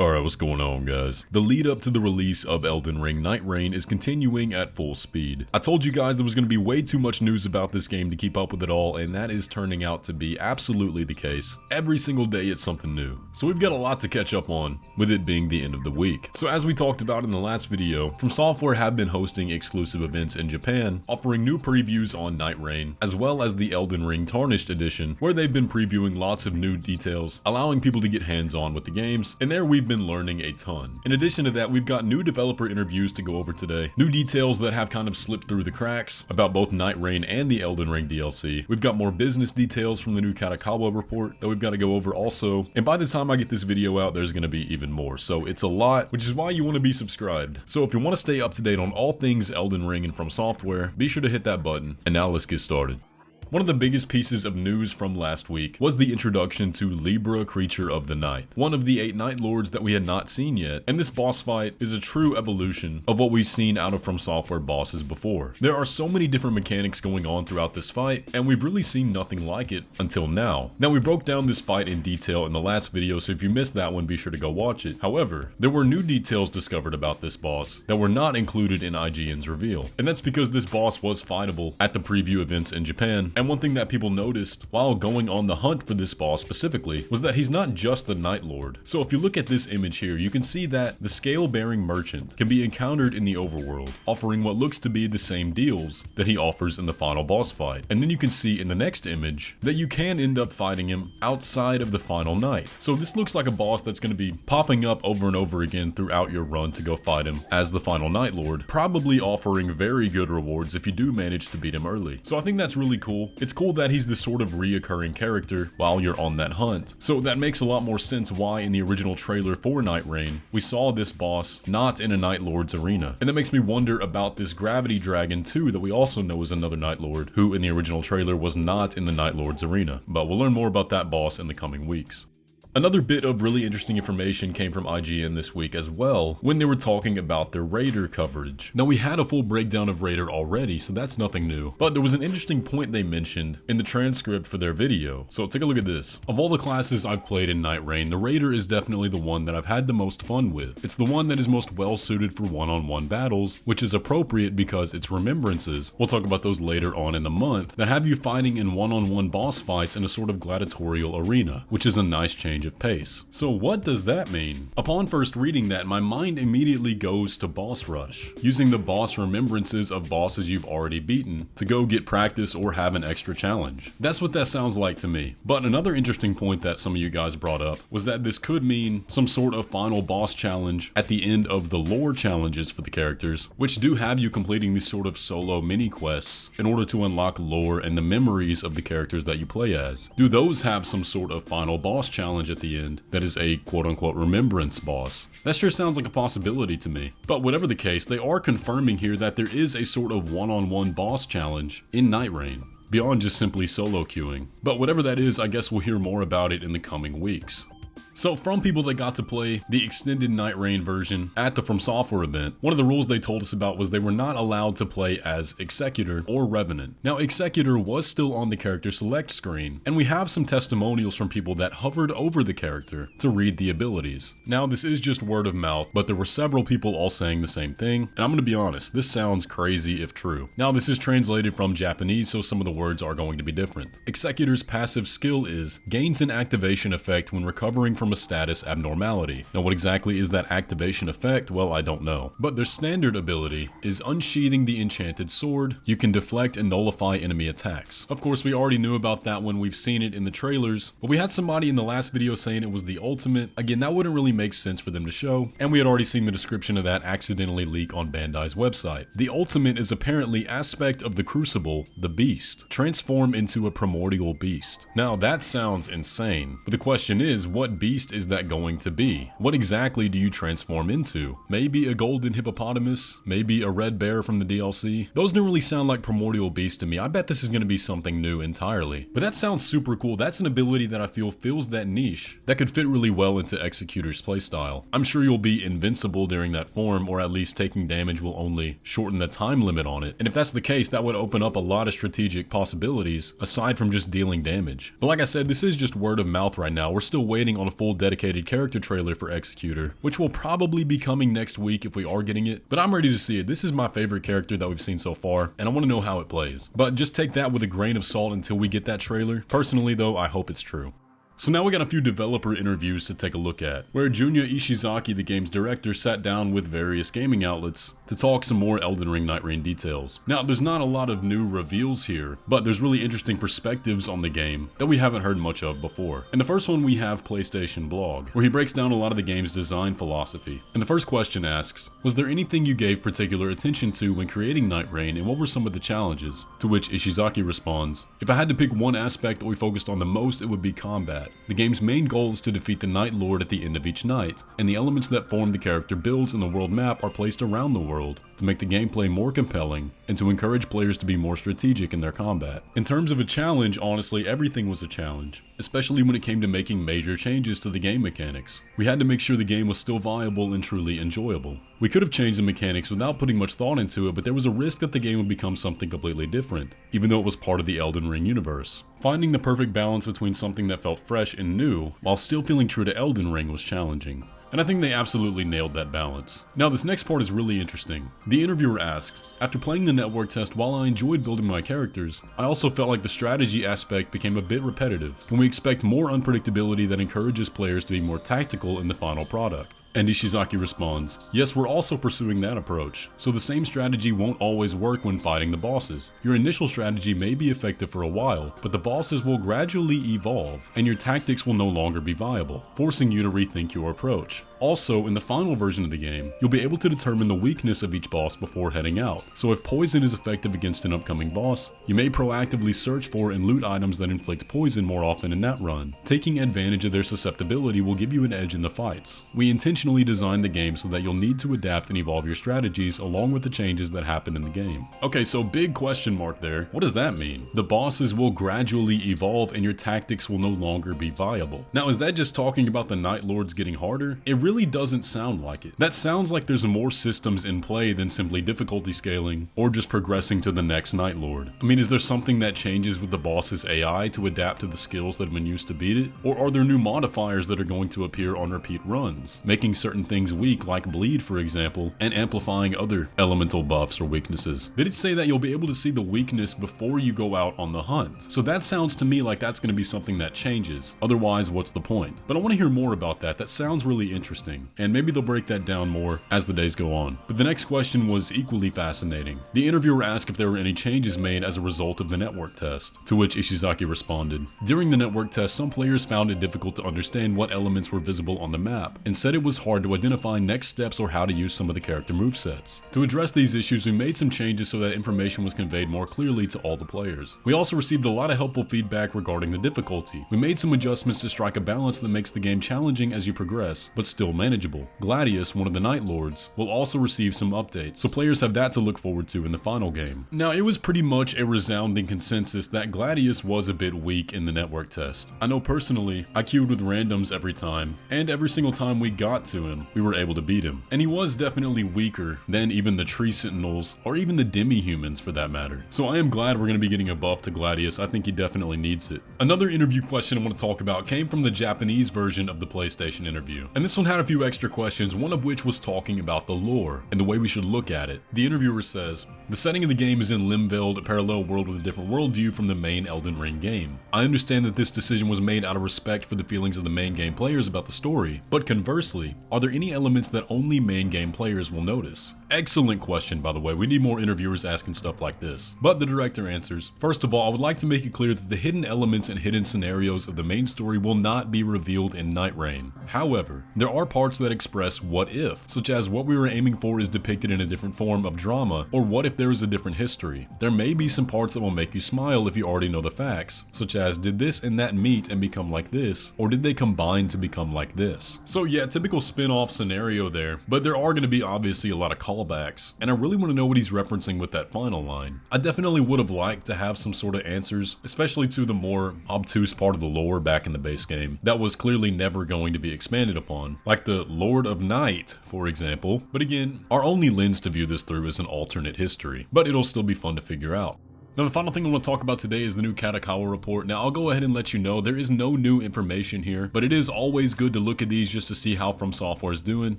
Alright, what's going on, guys? The lead up to the release of Elden Ring Nightreign is continuing at full speed. I told you guys there was going to be way too much news about this game to keep up with it all, and that is turning out to be absolutely the case. Every single day it's something new. So we've got a lot to catch up on, with it being the end of the week. So as we talked about in the last video, Fromsoftware have been hosting exclusive events in Japan, offering new previews on Nightreign, as well as the Elden Ring Tarnished Edition, where they've been previewing lots of new details, allowing people to get hands-on with the games, and there we've been learning a ton. In addition to that, we've got new developer interviews to go over today, new details that have kind of slipped through the cracks about both Nightreign and the Elden Ring DLC. We've got more business details from the new Kadokawa Report that we've got to go over also, and by the time I get this video out, there's going to be even more. So it's a lot, which is why you want to be subscribed. So if you want to stay up to date on all things Elden Ring and Fromsoftware, be sure to hit that button. And now let's get started. One of the biggest pieces of news from last week was the introduction to Libra Creature of the Night, one of the 8 Night Lords that we had not seen yet, and this boss fight is a true evolution of what we've seen out of Fromsoftware bosses before. There are so many different mechanics going on throughout this fight, and we've really seen nothing like it until now. Now, we broke down this fight in detail in the last video, so if you missed that one, be sure to go watch it. However, there were new details discovered about this boss that were not included in IGN's reveal, and that's because this boss was fightable at the preview events in Japan. And one thing that people noticed while going on the hunt for this boss specifically was that he's not just the Night Lord. So if you look at this image here, you can see that the scale-bearing merchant can be encountered in the overworld, offering what looks to be the same deals that he offers in the final boss fight. And then you can see in the next image that you can end up fighting him outside of the final night. So this looks like a boss that's going to be popping up over and over again throughout your run to go fight him as the final Night Lord, probably offering very good rewards if you do manage to beat him early. So I think that's really cool. It's cool that he's this sort of reoccurring character while you're on that hunt. So that makes a lot more sense why in the original trailer for Nightreign, we saw this boss not in a Night Lord's arena. And that makes me wonder about this Gravity Dragon too, that we also know is another Night Lord, who in the original trailer was not in the Night Lord's arena. But we'll learn more about that boss in the coming weeks. Another bit of really interesting information came from IGN this week as well, when they were talking about their Raider coverage. Now, we had a full breakdown of Raider already, so that's nothing new, but there was an interesting point they mentioned in the transcript for their video. So take a look at this. Of all the classes I've played in Nightreign, the Raider is definitely the one that I've had the most fun with. It's the one that is most well suited for one-on-one battles, which is appropriate because its remembrances, we'll talk about those later on in the month, that have you fighting in one-on-one boss fights in a sort of gladiatorial arena, which is a nice change of pace. So what does that mean? Upon first reading that, my mind immediately goes to boss rush, using the boss remembrances of bosses you've already beaten to go get practice or have an extra challenge. That's what that sounds like to me. But another interesting point that some of you guys brought up was that this could mean some sort of final boss challenge at the end of the lore challenges for the characters, which do have you completing these sort of solo mini quests in order to unlock lore and the memories of the characters that you play as. Do those have some sort of final boss challenge at the end that is a quote-unquote remembrance boss? That sure sounds like a possibility to me. But whatever the case, they are confirming here that there is a sort of one-on-one boss challenge in Nightreign, beyond just simply solo queuing. But whatever that is, I guess we'll hear more about it in the coming weeks. So from people that got to play the extended Nightreign version at the Fromsoftware event, one of the rules they told us about was they were not allowed to play as Executor or Revenant. Now, Executor was still on the character select screen, and we have some testimonials from people that hovered over the character to read the abilities. Now, this is just word of mouth, but there were several people all saying the same thing, and I'm gonna be honest, this sounds crazy if true. Now, this is translated from Japanese, so some of the words are going to be different. Executor's passive skill is gains an activation effect when recovering from a status abnormality. Now, what exactly is that activation effect? Well, I don't know. But their standard ability is unsheathing the enchanted sword. You can deflect and nullify enemy attacks. Of course, we already knew about that when we've seen it in the trailers, but we had somebody in the last video saying it was the ultimate. Again, that wouldn't really make sense for them to show, and we had already seen the description of that accidentally leak on Bandai's website. The ultimate is apparently aspect of the Crucible, the beast. Transform into a primordial beast. Now, that sounds insane, but the question is, what beast is that going to be? What exactly do you transform into? Maybe a golden hippopotamus? Maybe a red bear from the DLC? Those don't really sound like primordial beasts to me. I bet this is going to be something new entirely. But that sounds super cool. That's an ability that I feel fills that niche that could fit really well into Executor's playstyle. I'm sure you'll be invincible during that form, or at least taking damage will only shorten the time limit on it. And if that's the case, that would open up a lot of strategic possibilities aside from just dealing damage. But like I said, this is just word of mouth right now. We're still waiting on a full dedicated character trailer for Executor, which will probably be coming next week if we are getting it, but I'm ready to see it. This is my favorite character that we've seen so far, and I want to know how it plays. But just take that with a grain of salt until we get that trailer. Personally though, I hope it's true. So now we got a few developer interviews to take a look at, where Junya Ishizaki, the game's director, sat down with various gaming outlets to talk some more Elden Ring Nightreign details. Now, there's not a lot of new reveals here, but there's really interesting perspectives on the game that we haven't heard much of before. In the first one, we have PlayStation Blog, where he breaks down a lot of the game's design philosophy. And the first question asks, was there anything you gave particular attention to when creating Nightreign, and what were some of the challenges? To which Ishizaki responds, if I had to pick one aspect that we focused on the most, it would be combat. The game's main goal is to defeat the Night Lord at the end of each night, and the elements that form the character builds in the world map are placed around the world to make the gameplay more compelling and to encourage players to be more strategic in their combat. In terms of a challenge, honestly, everything was a challenge, especially when it came to making major changes to the game mechanics. We had to make sure the game was still viable and truly enjoyable. We could have changed the mechanics without putting much thought into it, but there was a risk that the game would become something completely different, even though it was part of the Elden Ring universe. Finding the perfect balance between something that felt fresh and new, while still feeling true to Elden Ring, was challenging. And I think they absolutely nailed that balance. Now this next part is really interesting. The interviewer asks, after playing the network test, while I enjoyed building my characters, I also felt like the strategy aspect became a bit repetitive. Can we expect more unpredictability that encourages players to be more tactical in the final product? And Ishizaki responds, yes, we're also pursuing that approach. So the same strategy won't always work when fighting the bosses. Your initial strategy may be effective for a while, but the bosses will gradually evolve, and your tactics will no longer be viable, forcing you to rethink your approach. Also, in the final version of the game, you'll be able to determine the weakness of each boss before heading out. So if poison is effective against an upcoming boss, you may proactively search for and loot items that inflict poison more often in that run. Taking advantage of their susceptibility will give you an edge in the fights. We intentionally designed the game so that you'll need to adapt and evolve your strategies along with the changes that happen in the game. Okay, so big question mark there. What does that mean? The bosses will gradually evolve and your tactics will no longer be viable. Now, is that just talking about the Night Lords getting harder? It really doesn't sound like it. That sounds like there's more systems in play than simply difficulty scaling or just progressing to the next Night Lord. I mean, is there something that changes with the boss's AI to adapt to the skills that have been used to beat it? Or are there new modifiers that are going to appear on repeat runs, making certain things weak like bleed for example, and amplifying other elemental buffs or weaknesses? Did it say that you'll be able to see the weakness before you go out on the hunt? So that sounds to me like that's going to be something that changes. Otherwise, what's the point? But I want to hear more about that. That sounds really interesting, and maybe they'll break that down more as the days go on. But the next question was equally fascinating. The interviewer asked if there were any changes made as a result of the network test, to which Ishizaki responded, during the network test, some players found it difficult to understand what elements were visible on the map, and said it was hard to identify next steps or how to use some of the character movesets. To address these issues, we made some changes so that information was conveyed more clearly to all the players. We also received a lot of helpful feedback regarding the difficulty. We made some adjustments to strike a balance that makes the game challenging as you progress, but still manageable. Gladius, one of the Night Lords, will also receive some updates, so players have that to look forward to in the final game. Now, it was pretty much a resounding consensus that Gladius was a bit weak in the network test. I know personally, I queued with randoms every time, and every single time we got to him, we were able to beat him. And he was definitely weaker than even the Tree Sentinels, or even the demi-humans for that matter. So I am glad we're going to be getting a buff to Gladius. I think he definitely needs it. Another interview question I want to talk about came from the Japanese version of the PlayStation interview. And this one had a few extra questions, one of which was talking about the lore and the way we should look at it. The interviewer says, the setting of the game is in Limveld, a parallel world with a different worldview from the main Elden Ring game. I understand that this decision was made out of respect for the feelings of the main game players about the story, but conversely, are there any elements that only main game players will notice? Excellent question, by the way. We need more interviewers asking stuff like this. But the director answers, first of all, I would like to make it clear that the hidden elements and hidden scenarios of the main story will not be revealed in Nightreign. However, there are parts that express what if, such as what we were aiming for is depicted in a different form of drama, or what if there is a different history. There may be some parts that will make you smile if you already know the facts, such as did this and that meet and become like this, or did they combine to become like this? So yeah, typical spin-off scenario there, but there are going to be obviously a lot of callbacks, and I really want to know what he's referencing with that final line. I definitely would have liked to have some sort of answers, especially to the more obtuse part of the lore back in the base game that was clearly never going to be expanded upon, like the Lord of Night, for example. But again, our only lens to view this through is an alternate history, but it'll still be fun to figure out. Now the final thing I want to talk about today is the new Kadokawa Report. Now I'll go ahead and let you know there is no new information here, but it is always good to look at these just to see how Fromsoftware is doing,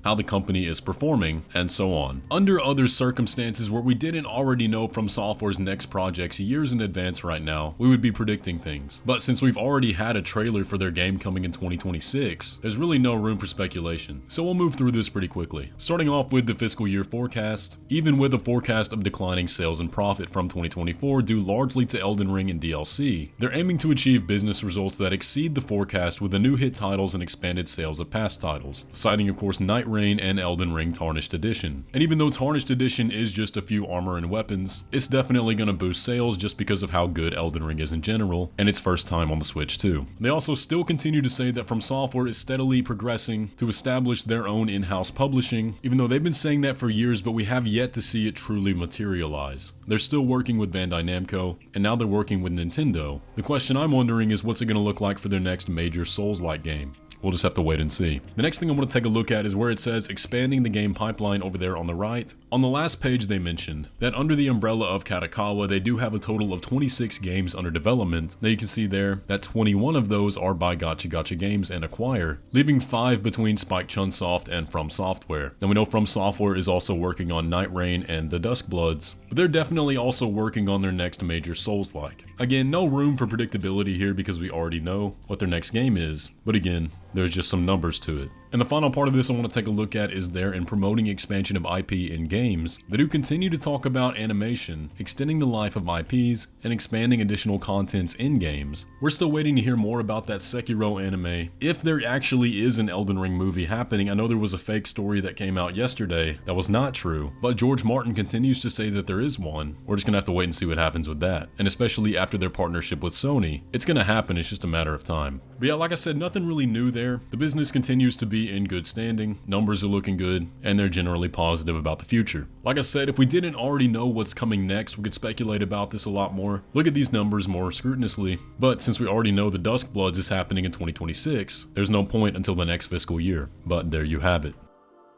how the company is performing, and so on. Under other circumstances where we didn't already know Fromsoftware's next projects years in advance right now, we would be predicting things. But since we've already had a trailer for their game coming in 2026, there's really no room for speculation. So we'll move through this pretty quickly. Starting off with the fiscal year forecast, even with a forecast of declining sales and profit from 2024 due largely to Elden Ring and DLC, they're aiming to achieve business results that exceed the forecast with the new hit titles and expanded sales of past titles, citing of course Nightreign and Elden Ring Tarnished Edition. And even though Tarnished Edition is just a few armor and weapons, it's definitely going to boost sales just because of how good Elden Ring is in general, and its first time on the Switch too. They also still continue to say that Fromsoftware is steadily progressing to establish their own in-house publishing, even though they've been saying that for years, but we have yet to see it truly materialize. They're still working with Bandai Namco, and now they're working with Nintendo. The question I'm wondering is what's it going to look like for their next major Souls-like game? We'll just have to wait and see. The next thing I want to take a look at is where it says expanding the game pipeline over there on the right. On the last page they mentioned that under the umbrella of Kadokawa they do have a total of 26 games under development. Now you can see there that 21 of those are by Gacha Games and Acquire, leaving 5 between Spike Chunsoft and Fromsoftware. Now we know Fromsoftware is also working on Nightreign and the Duskbloods, but they're definitely also working on their next major Souls-like. Again, no room for predictability here because we already know what their next game is, but again, there's just some numbers to it. And the final part of this I want to take a look at is there in promoting expansion of IP in games. They do continue to talk about animation, extending the life of IPs, and expanding additional contents in games. We're still waiting to hear more about that Sekiro anime. If there actually is an Elden Ring movie happening, I know there was a fake story that came out yesterday that was not true, but George Martin continues to say that there is one. We're just gonna have to wait and see what happens with that. And especially after their partnership with Sony, it's gonna happen, it's just a matter of time. But yeah, like I said, nothing really new there. The business continues to be in good standing, numbers are looking good, and they're generally positive about the future. Like I said, if we didn't already know what's coming next, we could speculate about this a lot more, look at these numbers more scrupulously, but since we already know the Duskbloods is happening in 2026, there's no point until the next fiscal year. But there you have it.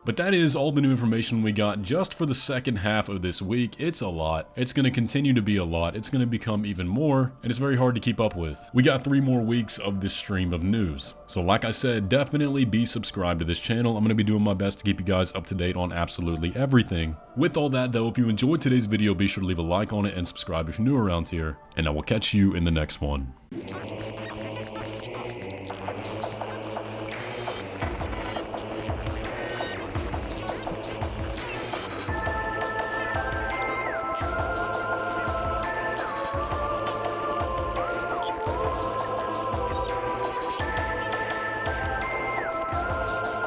But that is all the new information we got just for the second half of this week. It's a lot. It's going to continue to be a lot. It's going to become even more, and it's very hard to keep up with. We got 3 more weeks of this stream of news. So like I said, definitely be subscribed to this channel. I'm going to be doing my best to keep you guys up to date on absolutely everything. With all that though, if you enjoyed today's video, be sure to leave a like on it and subscribe if you're new around here, and I will catch you in the next one.